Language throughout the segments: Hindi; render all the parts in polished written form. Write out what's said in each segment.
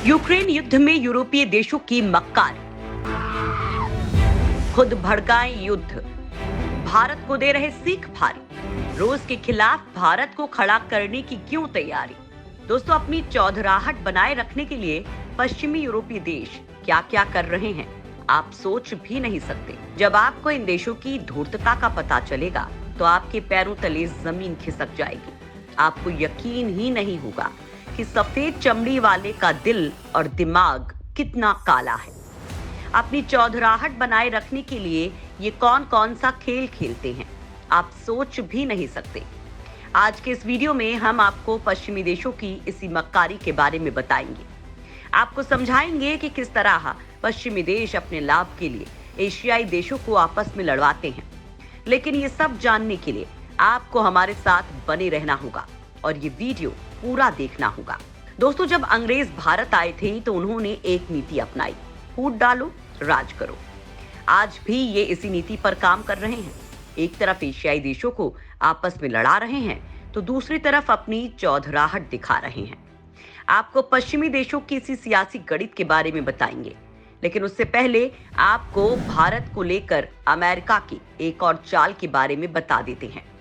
यूक्रेन युद्ध में यूरोपीय देशों की मक्कारी, खुद भड़काए युद्ध, भारत को दे रहे सीख भारी, रूस के खिलाफ भारत को खड़ा करने की क्यों तैयारी। दोस्तों, अपनी चौधराहट बनाए रखने के लिए पश्चिमी यूरोपीय देश क्या क्या कर रहे हैं, आप सोच भी नहीं सकते। जब आपको इन देशों की धूर्तता का पता चलेगा तो आपके पैरों तले जमीन खिसक जाएगी। आपको यकीन ही नहीं होगा कि सफेद चमड़ी वाले का दिल और दिमाग कितना काला है। अपनी चौधराहट बनाए रखने के लिए ये कौन कौन सा खेल खेलते हैं, आप सोच भी नहीं सकते। आज के इस वीडियो में हम आपको पश्चिमी देशों की इसी मक्कारी के बारे में बताएंगे। आपको समझाएंगे कि किस तरह पश्चिमी देश अपने लाभ के लिए एशियाई देशों को आपस में लड़वाते हैं। लेकिन ये सब जानने के लिए आपको हमारे साथ बने रहना होगा और ये वीडियो पूरा देखना होगा। दोस्तों, जब अंग्रेज भारत आए थे तो उन्होंने एक नीति अपनाई, फूट डालो राज करो। आज भी ये इसी नीति पर काम कर रहे हैं। एक तरफ एशियाई देशों को आपस में लड़ा रहे हैं तो दूसरी तरफ अपनी चौधराहट दिखा रहे हैं। आपको पश्चिमी देशों की इसी सियासी गणित के बारे में बताएंगे, लेकिन उससे पहले आपको भारत को लेकर अमेरिका की एक और चाल के बारे में बता देते हैं।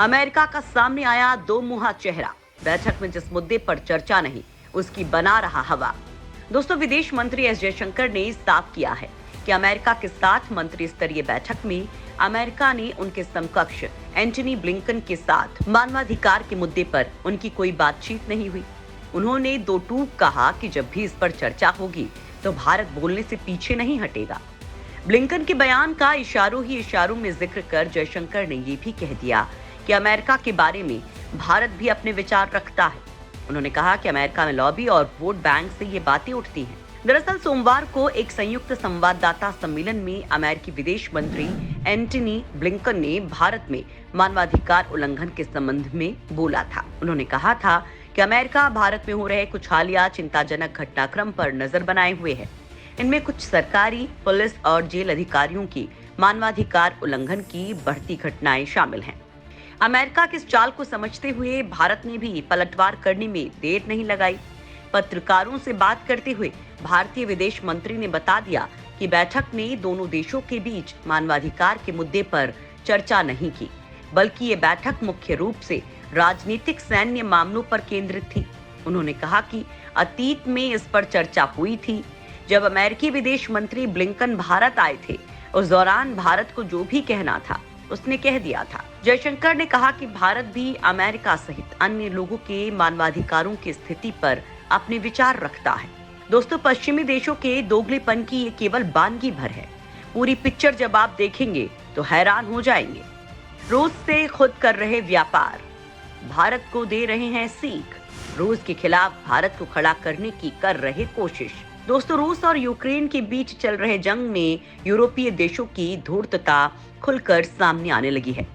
अमेरिका का सामने आया दो मुहा चेहरा, बैठक में जिस मुद्दे पर चर्चा नहीं उसकी बना रहा हवा। दोस्तों, विदेश मंत्री एस जयशंकर ने साफ किया है कि अमेरिका के साथ मंत्री स्तरीय बैठक में अमेरिका ने उनके समकक्ष एंटनी ब्लिंकन के साथ मानवाधिकार के मुद्दे पर उनकी कोई बातचीत नहीं हुई। उन्होंने दो टूक कहा कि जब भी इस पर चर्चा होगी तो भारत बोलने से पीछे नहीं हटेगा। ब्लिंकन के बयान का इशारों ही इशारों में जिक्र कर जयशंकर ने ये भी कह दिया कि अमेरिका के बारे में भारत भी अपने विचार रखता है। उन्होंने कहा कि अमेरिका में लॉबी और वोट बैंक से ये बातें उठती हैं। दरअसल सोमवार को एक संयुक्त संवाददाता सम्मेलन में अमेरिकी विदेश मंत्री एंटनी ब्लिंकन ने भारत में मानवाधिकार उल्लंघन के संबंध में बोला था। उन्होंने कहा था कि अमेरिका भारत में हो रहे कुछ हालिया चिंताजनक घटनाक्रम पर नजर बनाए हुए है। इनमें कुछ सरकारी, पुलिस और जेल अधिकारियों की मानवाधिकार उल्लंघन की बढ़ती घटनाएं शामिल हैं। अमेरिका की इस चाल को समझते हुए भारत ने भी पलटवार करने में देर नहीं लगाई। पत्रकारों से बात करते हुए भारतीय विदेश मंत्री ने बता दिया कि बैठक ने दोनों देशों के बीच मानवाधिकार के मुद्दे पर चर्चा नहीं की, बल्कि ये बैठक मुख्य रूप से राजनीतिक सैन्य मामलों पर केंद्रित थी। उन्होंने कहा कि अतीत में इस पर चर्चा हुई थी। जब अमेरिकी विदेश मंत्री ब्लिंकन भारत आए थे, उस दौरान भारत को जो भी कहना था उसने कह दिया था। जयशंकर ने कहा कि भारत भी अमेरिका सहित अन्य लोगों के मानवाधिकारों की स्थिति पर अपने विचार रखता है। दोस्तों, पश्चिमी देशों के दोगलेपन की ये केवल बानगी भर है। पूरी पिक्चर जब आप देखेंगे तो हैरान हो जाएंगे। रूस से खुद कर रहे व्यापार, भारत को दे रहे हैं सीख, रूस के खिलाफ भारत को खड़ा करने की कर रहे कोशिश। दोस्तों, रूस और यूक्रेन के बीच चल रहे जंग में यूरोपीय देशों की धूर्तता खुलकर सामने आने लगी है।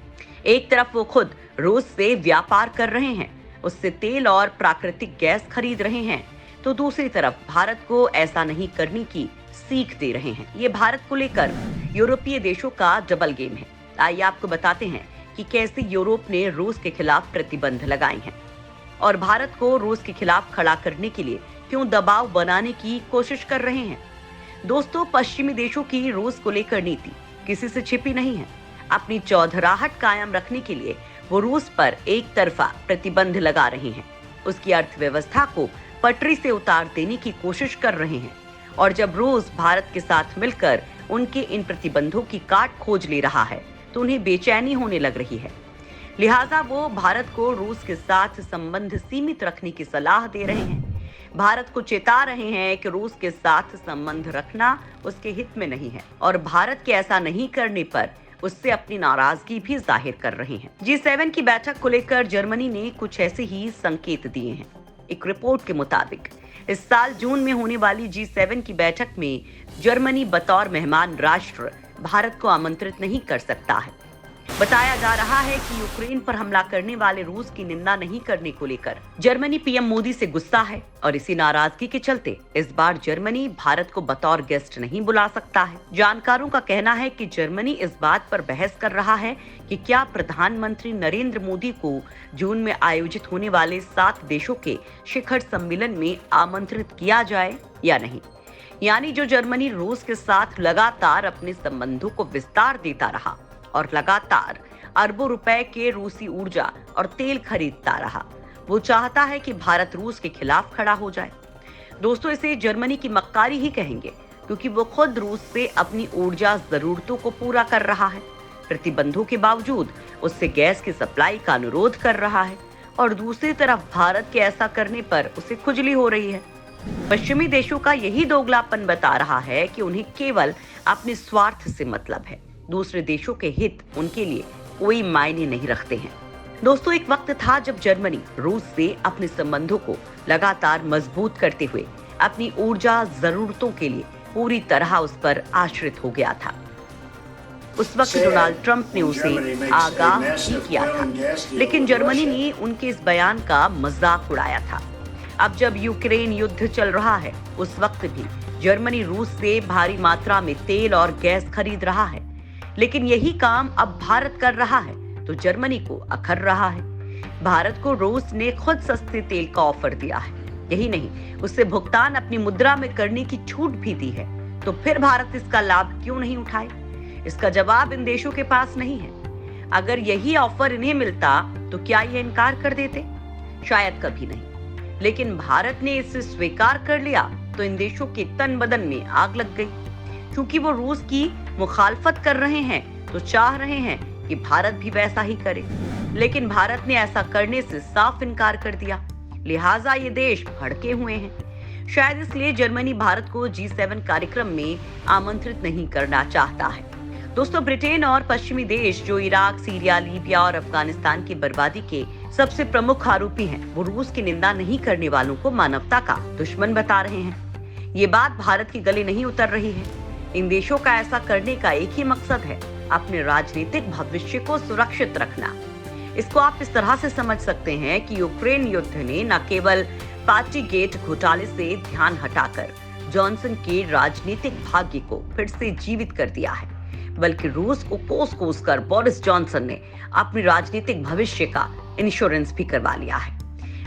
एक तरफ वो खुद रूस से व्यापार कर रहे हैं, उससे तेल और प्राकृतिक गैस खरीद रहे हैं, तो दूसरी तरफ भारत को ऐसा नहीं करने की सीख दे रहे हैं। ये भारत को लेकर यूरोपीय देशों का डबल गेम है। आइए आपको बताते हैं कि कैसे यूरोप ने रूस के खिलाफ प्रतिबंध लगाए हैं और भारत को रूस के खिलाफ खड़ा करने के लिए क्यों दबाव बनाने की कोशिश कर रहे हैं। दोस्तों, पश्चिमी देशों की रूस को लेकर नीति किसी से छिपी नहीं है। अपनी चौधराहट कायम रखने के लिए वो रूस पर एक तरफा प्रतिबंध लगा रहे हैं, उसकी अर्थव्यवस्था को पटरी से उतार देने की कोशिश कर रहे हैं। और जब रूस भारत के साथ मिलकर उनके इन प्रतिबंधों की काट खोज ले रहा है तो उन्हें बेचैनी होने लग रही है। लिहाजा वो भारत को रूस के साथ संबंध सीमित रखने की सलाह दे रहे हैं। भारत को चेता रहे हैं कि रूस के साथ संबंध रखना उसके हित में नहीं है और भारत के ऐसा नहीं करने पर उससे अपनी नाराजगी भी जाहिर कर रहे हैं। G7 की बैठक को लेकर जर्मनी ने कुछ ऐसे ही संकेत दिए हैं। एक रिपोर्ट के मुताबिक इस साल जून में होने वाली G7 की बैठक में जर्मनी बतौर मेहमान राष्ट्र भारत को आमंत्रित नहीं कर सकता है। बताया जा रहा है कि यूक्रेन पर हमला करने वाले रूस की निंदा नहीं करने को लेकर जर्मनी पीएम मोदी से गुस्सा है और इसी नाराजगी के चलते इस बार जर्मनी भारत को बतौर गेस्ट नहीं बुला सकता है। जानकारों का कहना है कि जर्मनी इस बात पर बहस कर रहा है कि क्या प्रधानमंत्री नरेंद्र मोदी को जून में आयोजित होने वाले 7 देशों के शिखर सम्मेलन में आमंत्रित किया जाए या नहीं। यानी जो जर्मनी रूस के साथ लगातार अपने संबंधों को विस्तार देता रहा और लगातार अरबों रुपए के रूसी ऊर्जा और तेल खरीदता रहा, वो चाहता है कि भारत रूस के खिलाफ खड़ा हो जाए। दोस्तों, इसे जर्मनी की मक्कारी ही कहेंगे, क्योंकि वो खुद रूस से अपनी ऊर्जा जरूरतों को पूरा कर रहा है, प्रतिबंधों के बावजूद उससे गैस की सप्लाई का अनुरोध कर रहा है और दूसरी तरफ भारत के ऐसा करने पर उसे खुजली हो रही है। पश्चिमी देशों का यही दोगलापन बता रहा है कि उन्हें केवल अपने स्वार्थ से मतलब है, दूसरे देशों के हित उनके लिए कोई मायने नहीं रखते हैं। दोस्तों, एक वक्त था जब जर्मनी रूस से अपने संबंधों को लगातार मजबूत करते हुए अपनी ऊर्जा जरूरतों के लिए पूरी तरह उस पर आश्रित हो गया था। उस वक्त डोनाल्ड ट्रंप ने उसे आगाह भी किया था, लेकिन जर्मनी ने उनके इस बयान का मजाक उड़ाया था। अब जब यूक्रेन युद्ध चल रहा है, उस वक्त भी जर्मनी रूस से भारी मात्रा में तेल और गैस खरीद रहा है, लेकिन यही काम अब भारत कर रहा है तो जर्मनी को अखर रहा है। भारत को रूस ने खुद सस्ते तेल का ऑफर दिया है, यही नहीं उससे भुगतान अपनी मुद्रा में करने की छूट भी दी है, तो फिर भारत इसका लाभ क्यों नहीं उठाए? इसका जवाब इन देशों के पास नहीं है। अगर यही ऑफर इन्हें मिलता तो क्या ये इनकार कर देते? शायद कभी नहीं, लेकिन भारत ने इसे स्वीकार कर लिया तो इन देशों के तन बदन में आग लग गई। क्योंकि वो रूस की मुखालफत कर रहे हैं तो चाह रहे हैं कि भारत भी वैसा ही करे, लेकिन भारत ने ऐसा करने से साफ इनकार कर दिया। लिहाजा ये देश भड़के हुए हैं। शायद इसलिए जर्मनी भारत को G7 कार्यक्रम में आमंत्रित नहीं करना चाहता है। दोस्तों, ब्रिटेन और पश्चिमी देश जो इराक, सीरिया, लीबिया और अफगानिस्तान की बर्बादी के सबसे प्रमुख आरोपी हैं, वो रूस की निंदा नहीं करने वालों को मानवता का दुश्मन बता रहे हैं। ये बात भारत के गले नहीं उतर रही है। इन देशों का ऐसा करने का एक ही मकसद है, अपने राजनीतिक भविष्य को सुरक्षित रखना। इसको आप इस तरह से समझ सकते हैं कि यूक्रेन युद्ध ने न केवल पार्टीगेट घोटाले से ध्यान हटाकर जॉनसन के राजनीतिक भाग्य को फिर से जीवित कर दिया है, बल्कि रूस को कोस कोस कर बोरिस जॉनसन ने अपने राजनीतिक भविष्य का इंश्योरेंस भी करवा लिया है।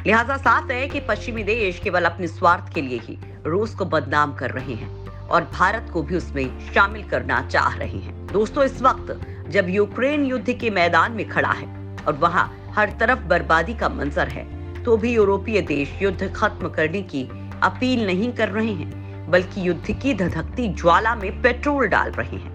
लिहाजा साफ है कि पश्चिमी देश केवल अपने स्वार्थ के लिए ही रूस को बदनाम कर रहे हैं और भारत को भी उसमें शामिल करना चाह रहे हैं। दोस्तों, इस वक्त जब यूक्रेन युद्ध के मैदान में खड़ा है और वहां हर तरफ बर्बादी का मंजर है, तो भी यूरोपीय देश युद्ध खत्म करने की अपील नहीं कर रहे हैं, बल्कि युद्ध की धधकती ज्वाला में पेट्रोल डाल रहे हैं।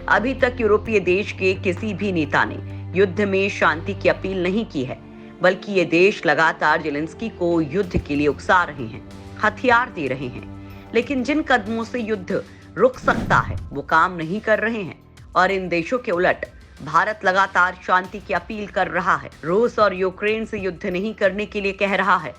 अभी तक यूरोपीय देश के किसी भी नेता ने युद्ध में शांति की अपील नहीं की है, बल्कि ये देश लगातार जेलेंस्की को युद्ध के लिए उकसा रहे हैं, हथियार दे रहे हैं, लेकिन जिन कदमों से युद्ध रुक सकता है वो काम नहीं कर रहे हैं। और इन देशों के उलट भारत लगातार शांति की अपील कर रहा है, रूस और यूक्रेन से युद्ध नहीं करने के लिए कह रहा है,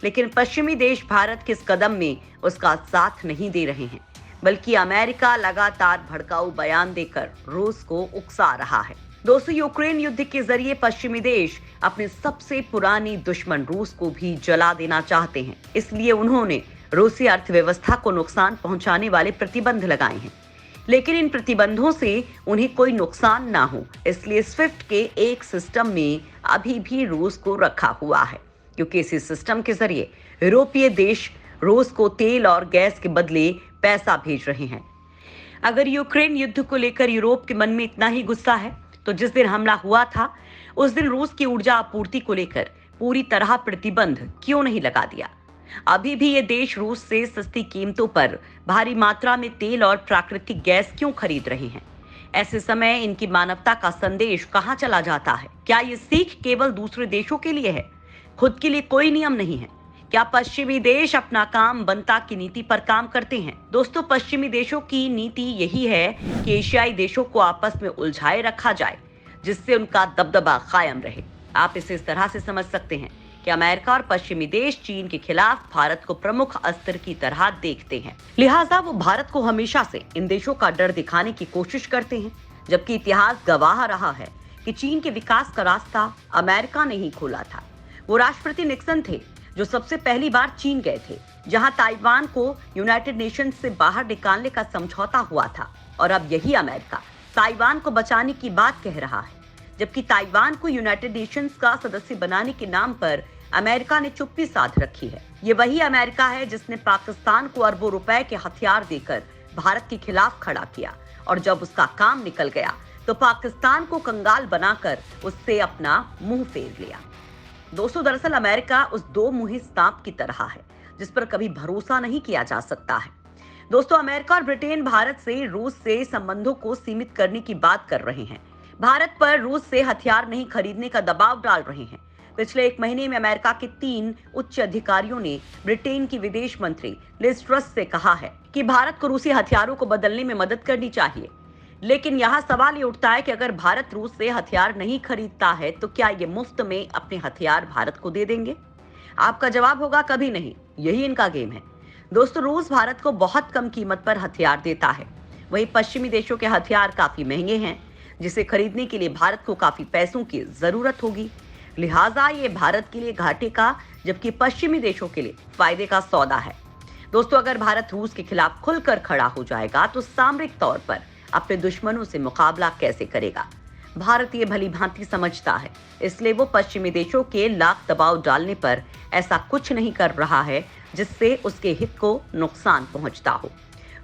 लेकिन पश्चिमी देश भारत के इस कदम में उसका साथ नहीं दे रहे हैं, बल्कि अमेरिका लगातार भड़काऊ बयान देकर रूस को उकसा रहा है। दोस्तों, यूक्रेन युद्ध के जरिए पश्चिमी देश अपने सबसे पुरानी दुश्मन रूस को भी जला देना चाहते हैं। इसलिए उन्होंने रूसी अर्थव्यवस्था को नुकसान पहुंचाने वाले प्रतिबंध लगाए हैं, लेकिन इन प्रतिबंधों से उन्हें कोई नुकसान ना हो, इसलिए स्विफ्ट के एक सिस्टम में अभी भी रूस को रखा हुआ है, क्योंकि इसी सिस्टम के जरिए यूरोपीय देश रूस को तेल और गैस के बदले पैसा भेज रहे हैं। अगर यूक्रेन युद्ध को लेकर यूरोप के मन में इतना ही गुस्सा है, तो जिस दिन हमला हुआ था उस दिन रूस की ऊर्जा आपूर्ति को लेकर पूरी तरह प्रतिबंध क्यों नहीं लगा दिया? अभी भी ये देश रूस से सस्ती कीमतों पर भारी मात्रा में तेल और प्राकृतिक गैस क्यों खरीद रहे हैं? ऐसे समय इनकी मानवता का संदेश कहां चला जाता है? क्या ये सीख केवल दूसरे देशों के लिए है? खुद के लिए कोई नियम नहीं है? क्या पश्चिमी देश अपना काम बनता की नीति पर काम करते हैं? दोस्तों, पश्चिमी देशों की नीति यही है कि एशियाई देशों को आपस में उलझाए रखा जाए, जिससे उनका दबदबा कायम रहे। आप इसे इस तरह से समझ सकते हैं कि अमेरिका और पश्चिमी देश चीन के खिलाफ भारत को प्रमुख अस्त्र की तरह देखते हैं, लिहाजा वो भारत को हमेशा से इन देशों का डर दिखाने की कोशिश करते हैं, जबकि इतिहास गवाह रहा है कि चीन के विकास का रास्ता अमेरिका ने ही खोला था। वो राष्ट्रपति निक्सन थे जो सबसे पहली बार चीन गए थे, जहां ताइवान को यूनाइटेड नेशंस से बाहर निकालने का समझौता हुआ था। और अब यही अमेरिका ताइवान को बचाने की बात कह रहा है, जबकि ताइवान को यूनाइटेड नेशंस का सदस्य बनाने के नाम पर अमेरिका ने चुप्पी साध रखी है। ये वही अमेरिका है जिसने पाकिस्तान को अरबों रुपए के हथियार देकर भारत के खिलाफ खड़ा किया, और जब उसका काम निकल गया तो पाकिस्तान को कंगाल बनाकर उससे अपना मुंह फेर लिया। दोस्तों, दरअसल अमेरिका उस दो मुंही सांप की तरह है जिस पर कभी भरोसा नहीं किया जा सकता है। दोस्तों, अमेरिका और ब्रिटेन भारत से रूस से संबंधों को सीमित करने की बात कर रहे हैं। भारत पर रूस से हथियार नहीं खरीदने का दबाव डाल रहे हैं। पिछले एक महीने में अमेरिका के 3 उच्च अधिकारियों ने ब्रिटेन की विदेश मंत्री लिज ट्रस से कहा है कि भारत को रूसी हथियारों को बदलने में मदद करनी चाहिए। लेकिन यहाँ सवाल ये उठता है कि अगर भारत रूस से हथियार नहीं खरीदता है तो क्या ये मुफ्त में अपने हथियार भारत को दे देंगे? आपका जवाब होगा कभी नहीं। यही इनका गेम है। दोस्तों, रूस भारत को बहुत कम कीमत पर हथियार देता है। वहीं पश्चिमी देशों के हथियार काफी महंगे हैं, जिसे खरीदने के लिए भारत को काफी पैसों की जरूरत होगी। लिहाजा ये भारत के लिए घाटे का, जबकि पश्चिमी देशों के लिए फायदे का सौदा है। दोस्तों, अगर भारत रूस के खिलाफ खुलकर खड़ा हो जाएगा तो सामरिक तौर पर अपने दुश्मनों से मुकाबला कैसे करेगा? भारत ये भली भांति समझता है, इसलिए वो पश्चिमी देशों के लाख दबाव डालने पर ऐसा कुछ नहीं कर रहा है जिससे उसके हित को नुकसान पहुंचता हो।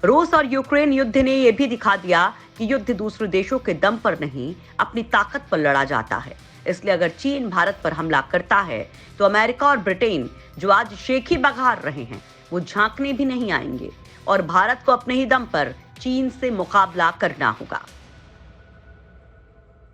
रूस और यूक्रेन युद्ध ने यह भी दिखा दिया कि युद्ध दूसरे देशों के दम पर नहीं, अपनी ताकत पर लड़ा जाता है। इसलिए अगर चीन भारत पर हमला करता है तो अमेरिका और ब्रिटेन, जो आज शेखी बघार रहे हैं, वो झांकने भी नहीं आएंगे और भारत को अपने ही दम पर चीन से मुकाबला करना होगा।